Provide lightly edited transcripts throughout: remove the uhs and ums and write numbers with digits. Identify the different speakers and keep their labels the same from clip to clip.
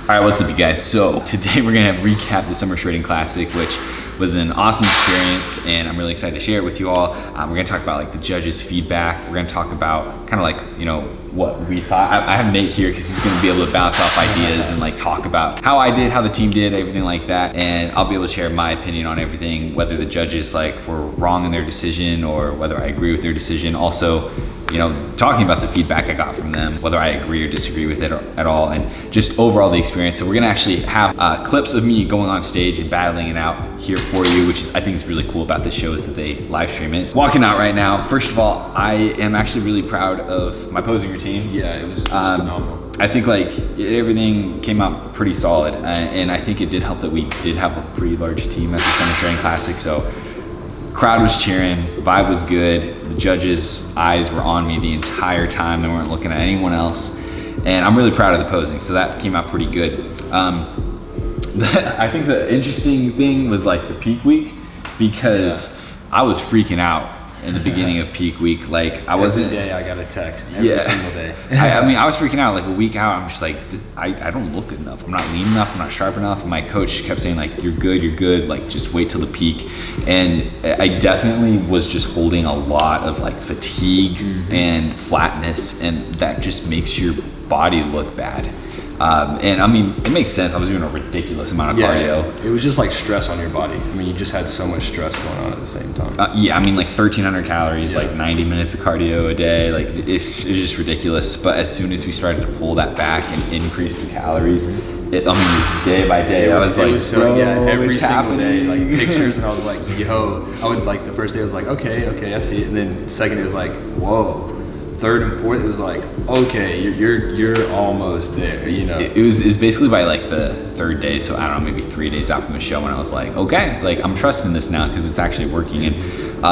Speaker 1: All right, what's up, you guys? So today we're gonna recap the Summer Shredding Classic, which was an awesome experience, and I'm really excited to share it with you all. We're gonna talk about like the judges' feedback. We're gonna talk about kind of like, you know, what we thought. I have Nate here because he's gonna be able to bounce off ideas and like talk about how I did, how the team did, everything like that. And I'll be able to share my opinion on everything, whether the judges like were wrong in their decision or whether I agree with their decision. Also, you know, talking about the feedback I got from them, whether I agree or disagree with it at all, and just overall the experience. So we're gonna actually have clips of me going on stage and battling it out here for you, which is I think is really cool about this show is that they live stream it. Walking out right now, first of all, I am actually really proud of my posing routine.
Speaker 2: Yeah, it was phenomenal.
Speaker 1: I think like everything came out pretty solid, and I think it did help that we did have a pretty large team at the Summer Shredding Classic. So crowd was cheering, vibe was good. The judges' eyes were on me the entire time. They weren't looking at anyone else. And I'm really proud of the posing. So that came out pretty good. I think the interesting thing was like the peak week, because I was freaking out in the beginning of peak week. Like I wasn't.
Speaker 2: Every day I got a text. Every single day.
Speaker 1: I mean, I was freaking out like a week out. I'm just like, I don't look good enough. I'm not lean enough. I'm not sharp enough. And my coach kept saying like, you're good. Like just wait till the peak. And I definitely was just holding a lot of like fatigue and flatness, and that just makes your body look bad. And I mean, it makes sense. I was doing a ridiculous amount of cardio.
Speaker 2: It was just like stress on your body. I mean, you just had so much stress going on at the same time.
Speaker 1: Yeah, I mean, like 1,300 calories, like 90 minutes of cardio a day. Like it's just ridiculous. But as soon as we started to pull that back and increase the calories, it was day by day. I was like,
Speaker 2: every single day, like pictures, and I was like, yo. I would like the first day I was like, okay, I see it. And then the second it was like, whoa. Third and fourth, it was like, okay, you're almost there, you know.
Speaker 1: It was basically by like the third day, so I don't know, maybe 3 days out from the show, when I was like, okay, like I'm trusting this now because it's actually working. And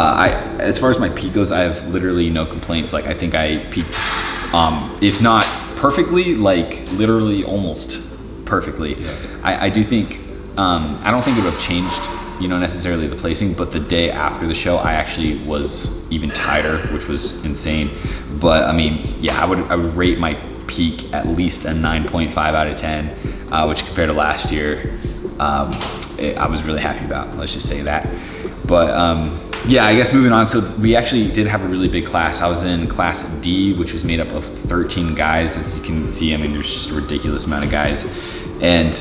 Speaker 1: as far as my peak goes, I have literally no complaints. Like I think I peaked, if not perfectly, like literally almost perfectly.
Speaker 2: Yeah.
Speaker 1: I do think, I don't think it would have changed, you know, necessarily the placing, but the day after the show, I actually was even tighter, which was insane. But I mean, yeah, I would rate my peak at least a 9.5 out of 10, which compared to last year, I was really happy about. Let's just say that. But yeah, I guess moving on. So we actually did have a really big class. I was in class D, which was made up of 13 guys. As you can see, I mean, there's just a ridiculous amount of guys. And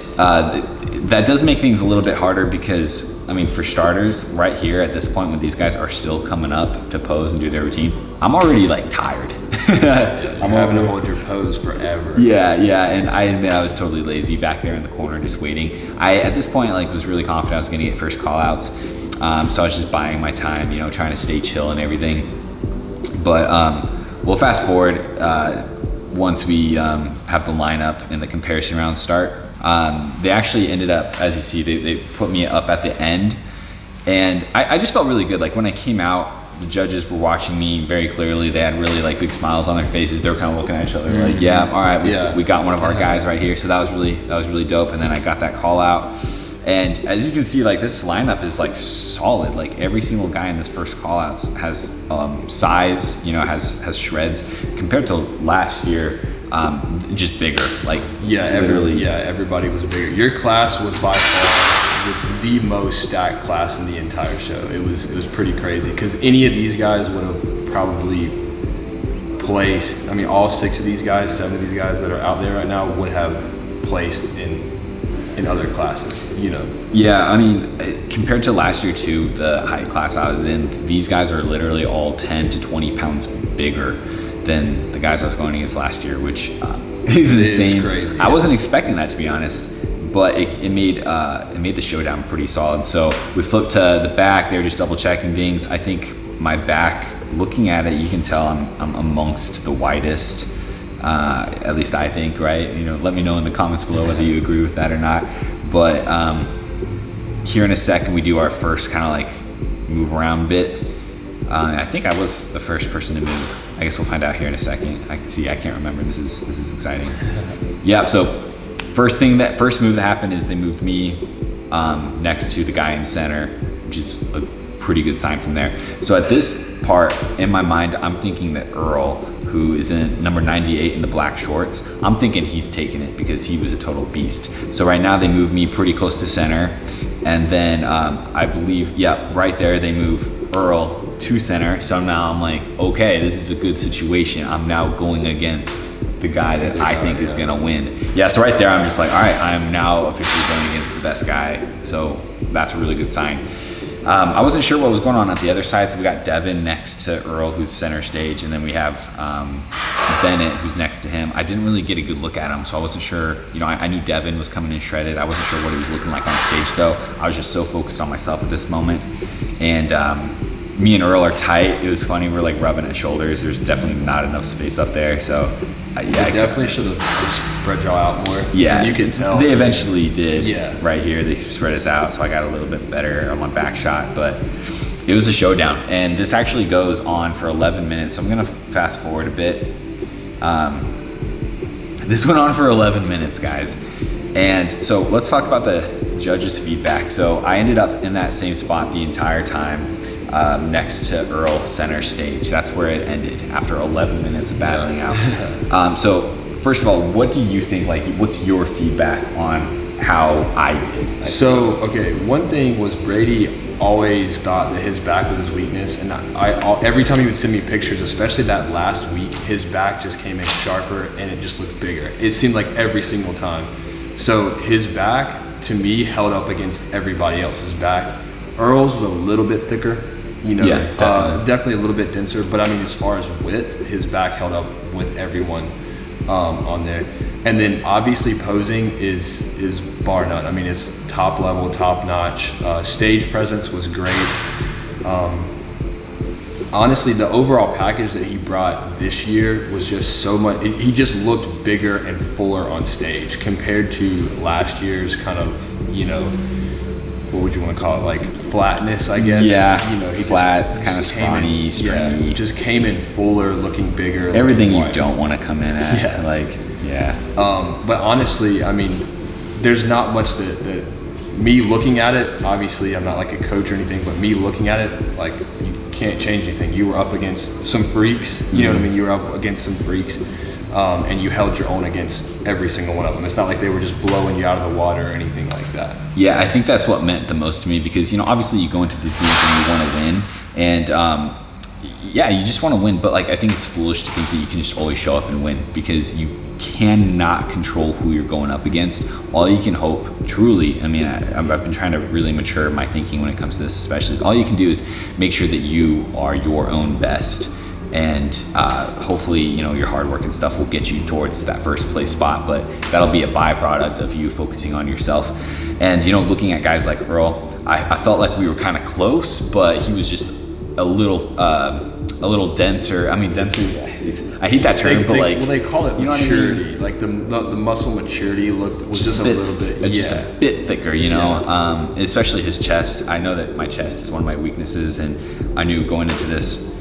Speaker 1: that does make things a little bit harder because, I mean, for starters, right here at this point when these guys are still coming up to pose and do their routine, I'm already like tired.
Speaker 2: I'm having to hold your pose forever.
Speaker 1: Yeah, and I admit I was totally lazy back there in the corner just waiting. I, at this point, like was really confident I was gonna get first call outs. So I was just buying my time, you know, trying to stay chill and everything. But we'll fast forward once we have the lineup and the comparison rounds start. They actually ended up, as you see, they put me up at the end, and I just felt really good. Like when I came out, the judges were watching me very clearly. They had really like big smiles on their faces. They were kind of looking at each other like, yeah, all right, we got one of our guys right here. So that was really dope. And then I got that call out. And as you can see, like this lineup is like solid. Like every single guy in this first call outs has size, you know, has shreds compared to last year. Just bigger, like literally.
Speaker 2: Everybody was bigger. Your class was by far the most stacked class in the entire show. It was pretty crazy because any of these guys would have probably placed. I mean, all 6 of these guys, 7 of these guys that are out there right now would have placed in other classes, you know.
Speaker 1: Yeah, I mean, compared to last year too, the height class I was in, these guys are literally all 10 to 20 pounds bigger than the guys I was going against last year, which is insane.
Speaker 2: Crazy.
Speaker 1: I wasn't expecting that, to be honest, but it made the showdown pretty solid. So we flipped to the back. They were just double checking things. I think my back, looking at it, you can tell I'm amongst the widest. At least I think, right? You know, let me know in the comments below whether you agree with that or not. But here in a second, we do our first kind of like move around bit. I think I was the first person to move. I guess we'll find out here in a second. I can't remember. This is exciting. Yeah. So first move that happened is they moved me next to the guy in center, which is a pretty good sign from there. So at this part in my mind, I'm thinking that Earl, who is in number 98 in the black shorts. I'm thinking he's taking it because he was a total beast. So right now they move me pretty close to center. And then I believe, right there they move Earl to center. So now I'm like, okay, this is a good situation. I'm now going against the guy that I think is gonna win. Yeah, so right there I'm just like, all right, I'm now officially going against the best guy. So that's a really good sign. I wasn't sure what was going on at the other side, so we got Devin next to Earl, who's center stage, and then we have Bennett, who's next to him. I didn't really get a good look at him, so I wasn't sure. I knew Devin was coming in shredded. I wasn't sure what he was looking like on stage, though. I was just so focused on myself at this moment. And me and Earl are tight. It was funny, we're like rubbing at shoulders. There's definitely not enough space up there, so
Speaker 2: I definitely should have spread y'all out more.
Speaker 1: Yeah,
Speaker 2: and you can tell
Speaker 1: they eventually did.
Speaker 2: Yeah,
Speaker 1: right here they spread us out, so I got a little bit better on my back shot, but it was a showdown. And this actually goes on for 11 minutes, so I'm gonna fast forward a bit. This went on for 11 minutes, guys. And so let's talk about the judges' feedback. So I ended up in that same spot the entire time, next to Earl center stage. That's where it ended after 11 minutes of battling out. So first of all, what do you think, what's your feedback on how I did?
Speaker 2: So, okay, one thing was Brady always thought that his back was his weakness, and every time he would send me pictures, especially that last week, his back just came in sharper and it just looked bigger. It seemed like every single time. So his back, to me, held up against everybody else's back. Earl's was a little bit thicker, definitely a little bit denser, but I mean, as far as width, his back held up with everyone on there. And then obviously posing is bar none. I mean, it's top level, top notch. Stage presence was great. Honestly, the overall package that he brought this year was just so much. He just looked bigger and fuller on stage compared to last year's kind of, what would you want to call it, like flatness, I guess.
Speaker 1: Yeah, he flat, kind of scrawny, stringy.
Speaker 2: Yeah, just came in fuller, looking bigger.
Speaker 1: Everything you don't want to come in at.
Speaker 2: But honestly, I mean, there's not much that me looking at it, obviously I'm not like a coach or anything, but me looking at it, like, you can't change anything. You were up against some freaks, you know what I mean? You were up against some freaks, and you held your own against every single one of them. It's not like they were just blowing you out of the water or anything like that.
Speaker 1: Yeah, I think that's what meant the most to me, because, obviously you go into these things and you want to win, and you just want to win, but I think it's foolish to think that you can just always show up and win, because you cannot control who you're going up against. All you can hope, truly, I mean, I've been trying to really mature my thinking when it comes to this, especially, is all you can do is make sure that you are your own best, and hopefully, your hard work and stuff will get you towards that first place spot, but that'll be a byproduct of you focusing on yourself. And, looking at guys like Earl, I felt like we were kind of close, but he was just a little denser. I mean, denser, I hate that term, but
Speaker 2: they call it maturity. I mean? Like the muscle maturity was just a little bit,
Speaker 1: just a bit thicker, especially his chest. I know that my chest is one of my weaknesses, and I knew going into this,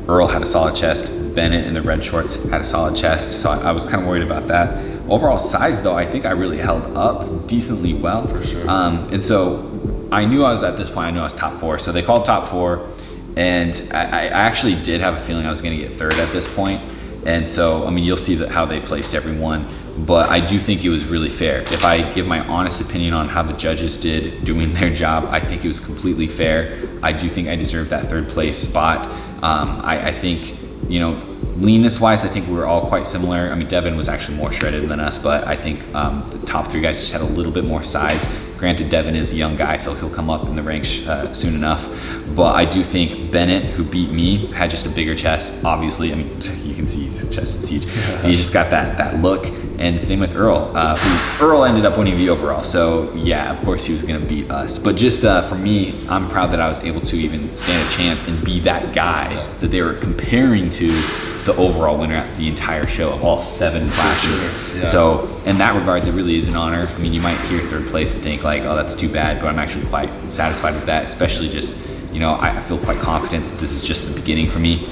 Speaker 1: Earl had a solid chest. Bennett in the red shorts had a solid chest, so I was kind of worried about that. Overall size, though, I think I really held up decently well.
Speaker 2: For sure.
Speaker 1: And so I knew I was, at this point, I knew I was top 4. So they called top 4. And I actually did have a feeling I was going to get third at this point. And so, I mean, you'll see how they placed everyone. But I do think it was really fair. If I give my honest opinion on how the judges did doing their job, I think it was completely fair. I do think I deserved that third place spot. I think, leanness wise, I think we were all quite similar. I mean, Devin was actually more shredded than us, but I think the top 3 guys just had a little bit more size. Granted, Devin is a young guy, so he'll come up in the ranks soon enough. But I do think Bennett, who beat me, had just a bigger chest. Obviously, I mean, you can see his chest is huge. He's just got that look. And same with Earl, who Earl ended up winning the overall. So yeah, of course he was going to beat us. But just for me, I'm proud that I was able to even stand a chance and be that guy that they were comparing to the overall winner at the entire show of all 7 classes.
Speaker 2: Sure. Yeah.
Speaker 1: So in that regards, it really is an honor. I mean, you might hear third place and think like, oh, that's too bad, but I'm actually quite satisfied with that, especially just, I feel quite confident that this is just the beginning for me.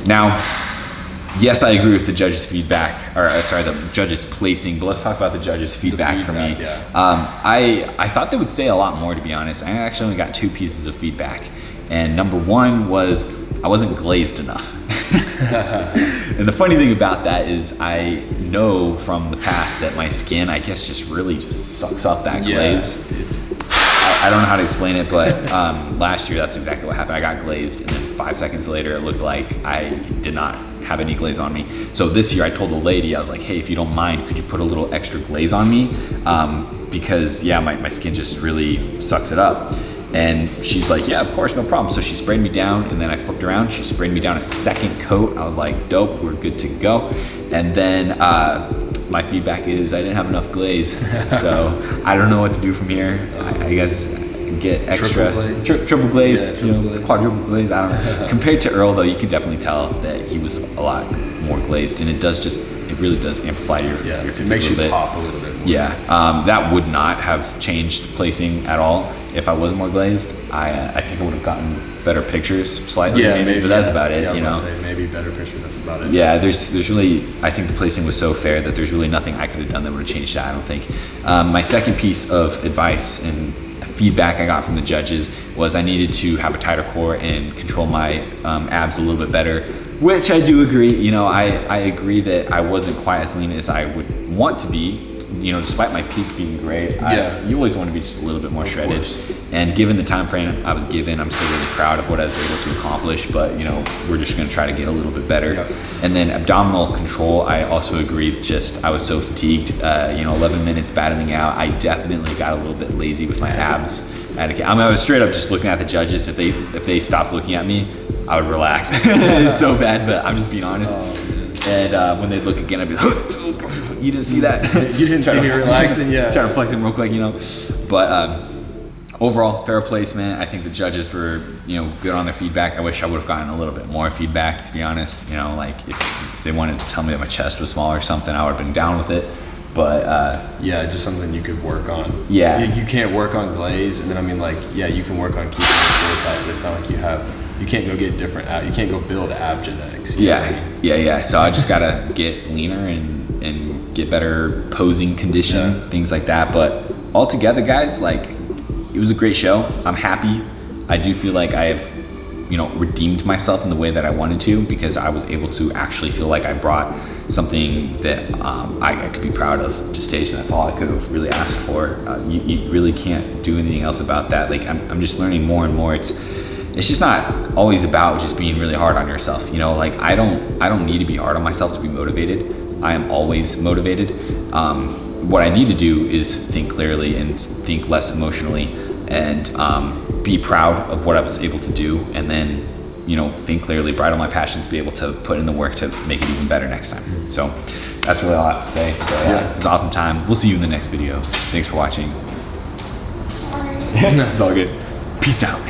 Speaker 1: Now, yes, I agree with the judges' feedback, the judges' placing, but let's talk about the judges' feedback for me.
Speaker 2: Yeah.
Speaker 1: I thought they would say a lot more, to be honest. I actually only got 2 pieces of feedback. And number 1 was I wasn't glazed enough. And the funny thing about that is I know from the past that my skin, I guess, just really just sucks up that glaze. I don't know how to explain it, but last year that's exactly what happened. I got glazed, and then 5 seconds later it looked like I did not have any glaze on me. So this year I told the lady, I was like, hey, if you don't mind, could you put a little extra glaze on me? Because yeah, my skin just really sucks it up. And she's like, yeah, of course, no problem. So she sprayed me down, and then I flipped around. She sprayed me down a second coat. I was like, dope, we're good to go. And then my feedback is I didn't have enough glaze. So I don't know what to do from here. I guess get extra triple glaze, quadruple glaze. I don't know. Compared to Earl, though, you can definitely tell that he was a lot more glazed, and it really does amplify your physique.
Speaker 2: It makes you pop a little bit more.
Speaker 1: Yeah, that would not have changed placing at all if I was more glazed. I think I would have gotten better pictures slightly, maybe, but that's about it.
Speaker 2: Yeah, I was gonna say maybe better pictures. That's about it.
Speaker 1: Yeah, there's really, I think the placing was so fair that there's really nothing I could have done that would have changed that. I don't think. My second piece of advice and feedback I got from the judges was I needed to have a tighter core and control my abs a little bit better, which I do agree. You know, I agree that I wasn't quite as lean as I would want to be. You know, despite my peak being great, you always want to be just a little bit more shredded. And given the time frame I was given, I'm still really proud of what I was able to accomplish. But you know, we're just going to try to get a little bit better. And then abdominal control, I also agree. Just I was so fatigued. 11 minutes battling out. I definitely got a little bit lazy with my abs. I was straight up just looking at the judges. If they stopped looking at me, I would relax. It's so bad, but I'm just being honest. And when they'd look again, I'd be like, you didn't see that?
Speaker 2: You didn't see me relaxing? Yeah.
Speaker 1: Trying to flex him real quick, you know. But overall, fair placement. I think the judges were, good on their feedback. I wish I would have gotten a little bit more feedback, to be honest. Like if they wanted to tell me that my chest was small or something, I would have been down with it. But
Speaker 2: just something you could work on.
Speaker 1: Yeah.
Speaker 2: You can't work on glaze, and then you can work on keeping the core tight, but it's not like you can't go get you can't go build ab genetics.
Speaker 1: Yeah. So I just gotta get leaner and get better posing condition, things like that. But altogether, guys, it was a great show. I'm happy. I do feel like I have, redeemed myself in the way that I wanted to, because I was able to actually feel like I brought something that I could be proud of to stage, and that's all I could have really asked for. You really can't do anything else about that. I'm just learning more and more. It's just not always about just being really hard on yourself. I don't need to be hard on myself to be motivated. I am always motivated. What I need to do is think clearly and think less emotionally, and be proud of what I was able to do, and then think clearly, bridle my passions, be able to put in the work to make it even better next time. So that's really all I have to say. But, it was an awesome time. We'll see you in the next video. Thanks for watching.
Speaker 3: Sorry.
Speaker 1: It's all good. Peace out.